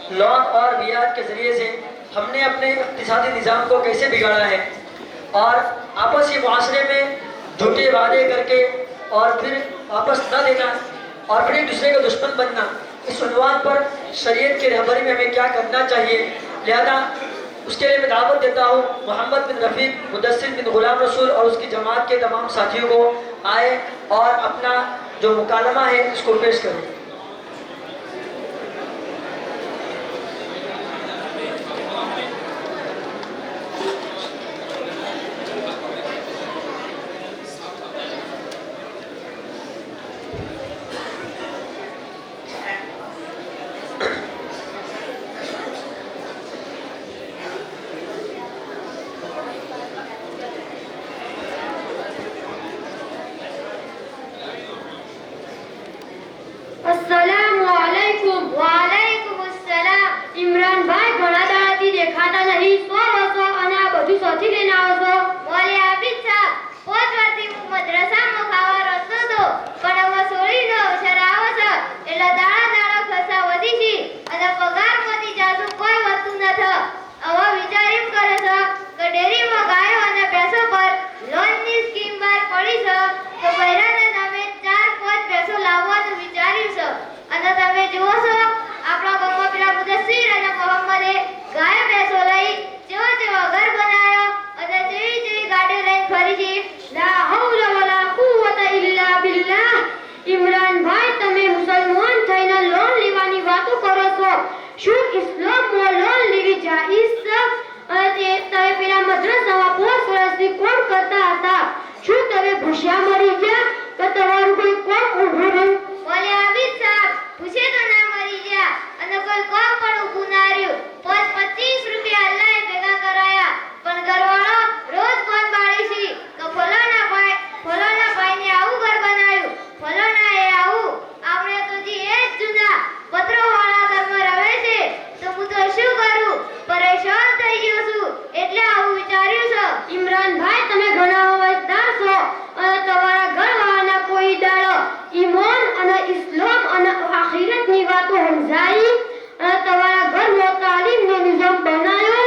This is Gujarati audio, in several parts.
लोन और ब्याज के जरिए से हमने अपने इक़्तिसादी निज़ाम को कैसे बिगाड़ा है और आपसी मुआशरे में झूठे वादे करके और फिर वापस न देना और फिर एक दूसरे का दुश्मन बनना, इस उन्वान पर शरीयत की रहबरी में हमें क्या करना चाहिए। लिहाजा उसके लिए मैं दावत देता हूँ मोहम्मद बिन रफ़ीक मुदस्सिर बिन गुलाम रसूल और उसकी जमात के तमाम साथियों को आए और अपना जो मुकालमा है उसको पेश करें। इमरान भाई घણા દાડાથી દેખાતા નહીં, સો વર્ષો અને આ બધું સોથી લઈને આવો છો? મોલે આબિદ સાહેબ, 5 વર્ષથી હું મદ્રસામાં ખાવા રસ્તો તો પણ હવે છોડીને અવસર આવો છે એટલે દાડા ખસા વધી છે અને પગારમાંથી જાજુ કોઈ વધતું નથી. હવે વિચાર એમ કરે છે કે ડેરીમાં ગાયો અને ભેંસો પર લોનની સ્કીમ બહાર પડી છે તો બૈરાના નામે 4-5 ભેંસો લાવવાનું વિચાર્યું છે. અને તમે જુઓ છો આપણા ગામમાં પેલા મુદસ્સિર અને મોહમ્મદે ગાય ભેંસો લઈ જેવો ઘર બનાવ્યો અને જેવી ગાડી લઈને ફરી છે. લા હૌલા વલા કુવતા ઇલ્લા બિલ્લાહ. ઇમરાન ભાઈ, તમે મુસલમાન થઈને લોન લેવાની વાતો કરો છો. શું ઇસ્લામમાં લોન લેવી જાયઝ છે? અને તમે પેલા મદ્રસામાં 5 વર્ષથી કોણ કરતા હતા? શું તમે ભૂસ્યા મરી ગયા કે તમારું કોઈ કોમ ઊભું રહ્યું? બોલે આબિદ સાહેબ, પૂછે તો ના મરી ગયા અને કોઈ કોમ પણ ઊભું ના રહ્યું. 25 રૂપિયા અલ્લાહે ભેગા કરાયા પણ ઘરવાળો રોજ ફોન બાળી છે કે ફલાણા ભાઈને આવું ઘર બનાવ્યું, ફલાણા એ આવું. આપણે તો જી એ જ જૂના પત્રોવાળા ઘરમાં રહે છે તો હું તો શું કરું, પરેશાન થઈ ગયો છું એટલે આવું વિચાર્યું છે. ઇમરાન ભાઈ, તમે ઘણા સમજદાર છો અને તમારા ઘરવાળાના કોઈ દાડો ઈમાન અને ઇસ્લામ અને આખિરતની વાતો સમજાઈ અને તમારા ઘરમાં તાલીમનો નિઝામ બનાવ્યો?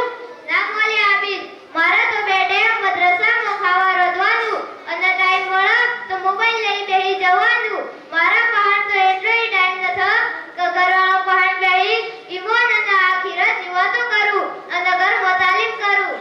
ના મોલે આબિદ, મારે તો બે ટાઈમ મદ્રસામાં ખાવા રોધવાનું અને ટાઈમ મળે તો મોબાઈલ લઈ બેહી જવાનું. મારા પાસે તો એટલોય ટાઈમ નથી કે ઘરવાળો પાસે બેહી ઈમાન અને આખિરતની વાતો કરું અને ઘરમાં તાલીમ કરું.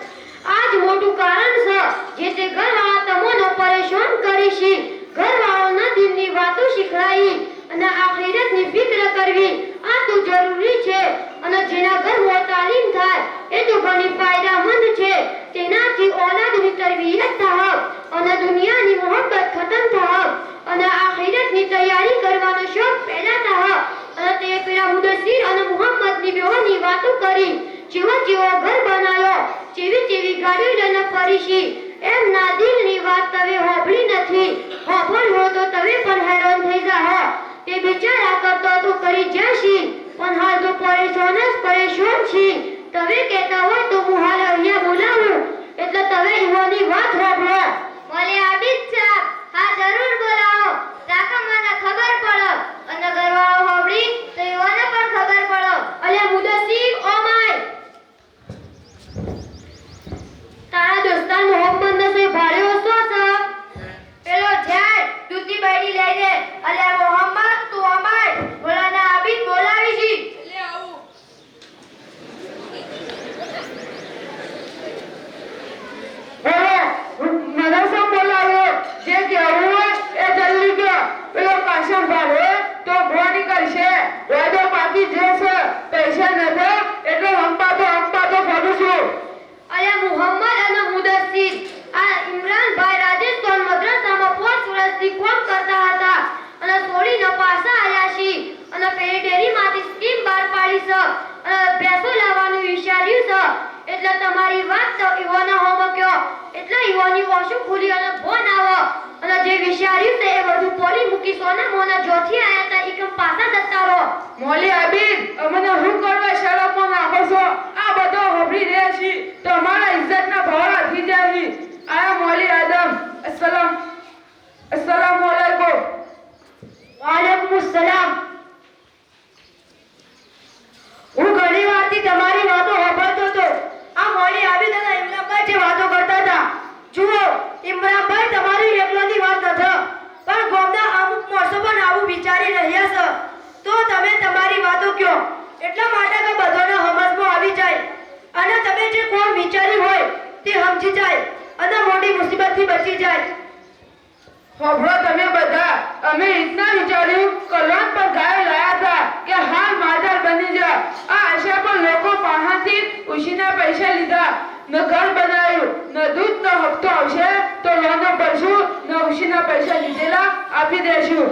આ જ મોટું કારણ છે જે તે ઘરવાળા તમને પરેશાન કરી છે. ઘરવાળાના દિનની વાતો શીખવાડી અને આખિરતની ફિક્ર કરવી આ તો જરૂરી છે. અને જેના ઘરમાં તાલીમ થાય એ તો ઘણી ફાયદામંદ છે. તેનાથી ઓલાદની તરબિયત થાય અને દુનિયાની મોહબ્બત ખતમ થાય અને આખિરતની તૈયારી કરવાનો શોખ પેદા થાય. અને તે પેલા મુદસ્સિર અને મુહમ્મદની બેઓની વાતો કરી, જેવો ઘર બનાવ્યો, જેવી ગાડીઓ લઈને ફરી છે. એમના દિલની વાત તમે સાંભળી નથી. સાંભળવો તો તમે પણ હેરાન થઈ જાઓ. તે બિચારા કરતો તો કરી જશે પણ હાલ તો પરેશાન છે. તમે કહેતા હોય તો હું હાલ અહીંયા બોલાવું એટલે તમે એવાની વાત સાંભળો. મોલે આબિદ સાહેબ, હા જરૂર બોલાવો તાકે મને ખબર પડે અને ઘરવાળો સાંભળી તો એવાને પણ ખબર પડે. અલ્યા મુદસ્સિર, ઓ માય, તારા દોસ્તાર મોહમ્મદને સે ભાડ્યો શું છે? પેલો જાય દૂધની બાયડી લઈ દે. અલ્યા મોહમ્મદ, તું અમાય બોલાના આબિદ બોલાવી છી. એટલે આવું મદરસા બોલાવ્યો. જે કહેવું હોય એ જલ્દી કહો. પેલો કાશમ ભાડે તો ભોની કરશે. વાદો પાકી જશે. પૈસા નથી એટલે હંપાતો ફરું છું. અલ્યા મુહમ્મદ અને મુદસ્સિર, આ ઇમરાન ભાઈ રાજસ્થાન મદ્રસામાં 5 વર્ષથી કોમ કરતા હતા અને છોડીને પાછા આવ્યા છે અને પેલી ડેરીમાંથી સ્કીમ બહાર પાડી છે અને ભેંસો લાવવાનું વિચાર્યું છે. એટલે તમારી વાત તો ઈવોના હોમો કયો એટલે ઈવોની ઓછું ખુલી અને ફોન આવો અને જે વિચાર્યું છે એ બધું પોલી મૂકી સોના મોના જોથી આયા હતા એકમ પાછા જતા રહો. મોલી આબિદ, અમને હું કરવા શરમમાં નાખો છો? આ બધો હોભળી રહ્યા છે તો અમારા ઇજ્જતના ભાવ થઈ જાય. આયા મોલી આદમ, अस्सलाम वालेकुम. वालेकुम अस्सलाम. હું ઘણી એટલા માટે કે બધાને સમજમાં આવી જાય અને તમે જે કોણ વિચાર્યું હોય તે સમજી જાય અને મોટી મુસીબતથી બચી જાય. હોભળો તમે બધા, અમે ઇતના વિચાર્યું કલોન પર ગાય લાયા હતા કે હાલ માદર બની જા. આ આશા પર લોકો પાસેથી ઉછીના પૈસા લીધા, ન ઘર બનાવ્યું, ન દૂધનો હપ્તો આવશે તો લોનો ભરશું, ન ઉછીના પૈસા લીધેલા આપી દેશું.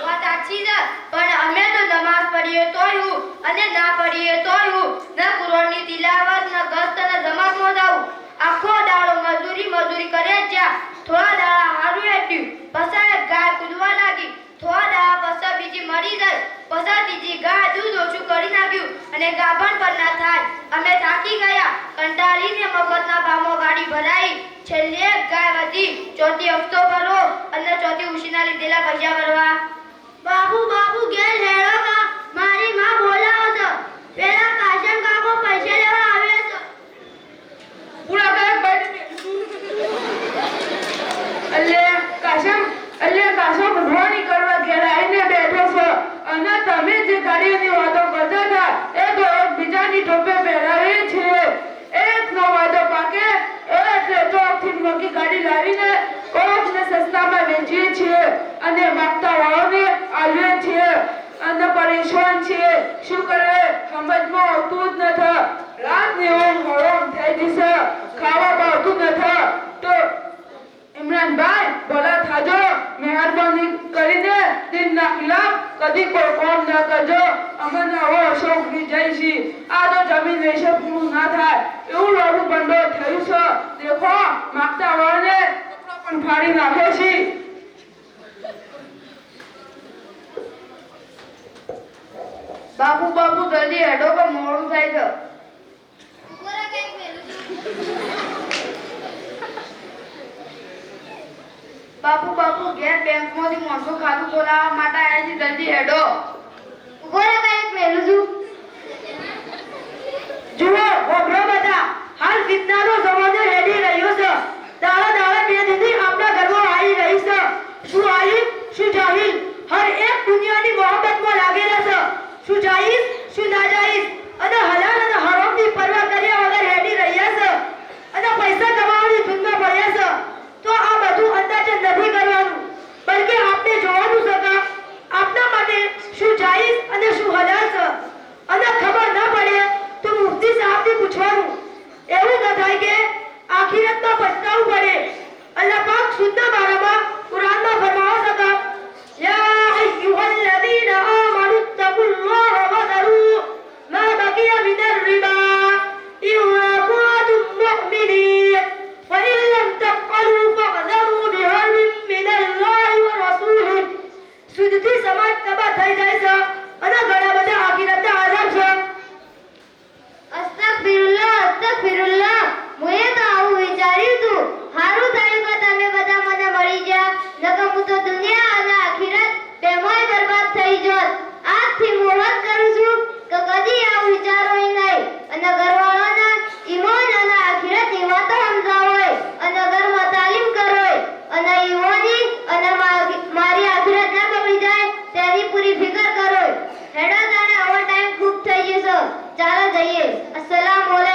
વાત સાચી છે, પણ અમે તો નમાઝ પઢીએ તોય હું અને ના પઢીએ તોય હું, ન કુરાનની તિલાવત ન ગસ્ત ન જમાતમાં જાઉં. આખો દાડો મજૂરી કરે જ જા. થોડા દાડા હારું હેડ્યું, પછી એક ગાય કૂદવા લાગી. થોડા દાડા પછી બીજી મરી ગઈ, પછી ત્રીજી ગાય દૂધ ઓછું કરી નાખ્યું અને ગાભણ પર ના થાય. અમે થાકી ગયા, કંટાળીને મફતના ભાવમાં ગાડી ભરાઈ. છેલ્લે એક ગાય વધી, ચોથી હપ્તો ભરો અને ચોથી ઉછીના લીધેલા પૈસા ભરવા. બાબુ ઘેર હેડો કા, મારી માં બોલાવો છો. પેલા કાશન કાકો પૈસા લેવા આવે છે. પૂરા કર બટ અલ્લે કાશમ ભણવાની કરવા ઘેર આવીને બેઠો છો અને તમે જે ગાડીઓની વાતો કરતા હતા એ તો એકબીજાની ટોપે પહેરાવે છે. એકનો વાદો પાકે એટલે ચોકથી મોટી ગાડી લાવીને કોકને સસ્તામાં વેચીએ છીએ અને માગતા વાળાને આલીએ છીએ અને પરેશાન છીએ. શું કરે સમજમાં આવતું જ નથી. રાતની ઊંઘ હરામ થઈ ગઈ છે, ખાવા ભાવતું નથી. તો ઇમરાનભાઈ ભલા થાજો, મહેરબાની કરીને દિનના ખિલાફ કદી કોઈ કોમ ન કરજો. અમને હવે અશોકની જય શ્રી. આ તો જમીન વેચે પૂરું ના થાય એવું લોરું બંડો થયું છે. દેખો માગતા વાળને પણ ફાડી નાખે છે. બાપુ જલ્દી હેડો કે મોડું થાય છે. બાપુ ઘેર બેંકમાંથી મોટું ખાતું ખોલાવવા માટે આવ્યા છે, જલ્દી હેડો. ઉભો રહો, કંઈક મેલું છું. જુઓ હોભળો બધા, હાલ વિજ્ઞાનનો જમાનો હેડી રહ્યો છે. દાડા બે દીદી આપણા ઘરમાં આવી રહી છે. શું આલિમ શું જાહિલ હર એક દુનિયાની મોહબ્બતમાં લાગેલા છે. શું જાઈઝ શું નાજાઈઝ અને હલાલ અને હરામની પરવા કર્યા વગર હેડી રહ્યા છે અને પૈસા કમાવાની ધૂનમાં પડ્યા છે. તો આ બધું અંદાજે નથી કરવાનું, બલકે આપણે જોવાનું છે કે આપણા માટે શું જાઈઝ અને શું હલાલ છે. અને ખબર ન પડે તો મુફ્તી સાહેબથી પૂછવાનું. એવું ન થાય કે આખિરતમાં પછતાવું પડે. અલ્લાહ પાક શુદ્ધ બારામાં કુરાનમાં ફરમાવે છે કે યા અય્યુહલ્લઝીના આમનુ તકુલ્લાહ વઝરુ મા બકિય મિનર રિબા ઇન કુન્તુમ મુઅ્મિનીન ફઇન લમ તફઅલુ ફઅઝરુ બિહર્બિન મિનલ્લાહી વ રસૂલિહી. શુદ્ધથી સમાજ તબાહ થઈ જાય છે અને ઘણા બધા આખિરતના આઝાબ છે. અસ્તગફિરુલ્લાહ. મુએ તો આવું વિચાર્યું તું. હારું થયું કે તમે બધા મને મળી ગયા, નકર હું તો દુનિયા અને આખિરત બેમાંય બરબાદ થઈ જોત. આજથી મુહૂર્ત કરું છું કે કદી આવું વિચારો નહીં અને ઘરવાળાના ઈમાન અને આખિરતની વાતો સમજાવોય અને ઘરમાં તાલીમ કરોય અને ઈમાની અને મારી આખિરત ના બગડી જાય તેની પૂરી ફિકર કરોય. હેડો જાણે હવે ટાઈમ ખૂબ થઈ ગયો છે, ચાલો જઈએ. અસ્સલામુ અલૈકુમ.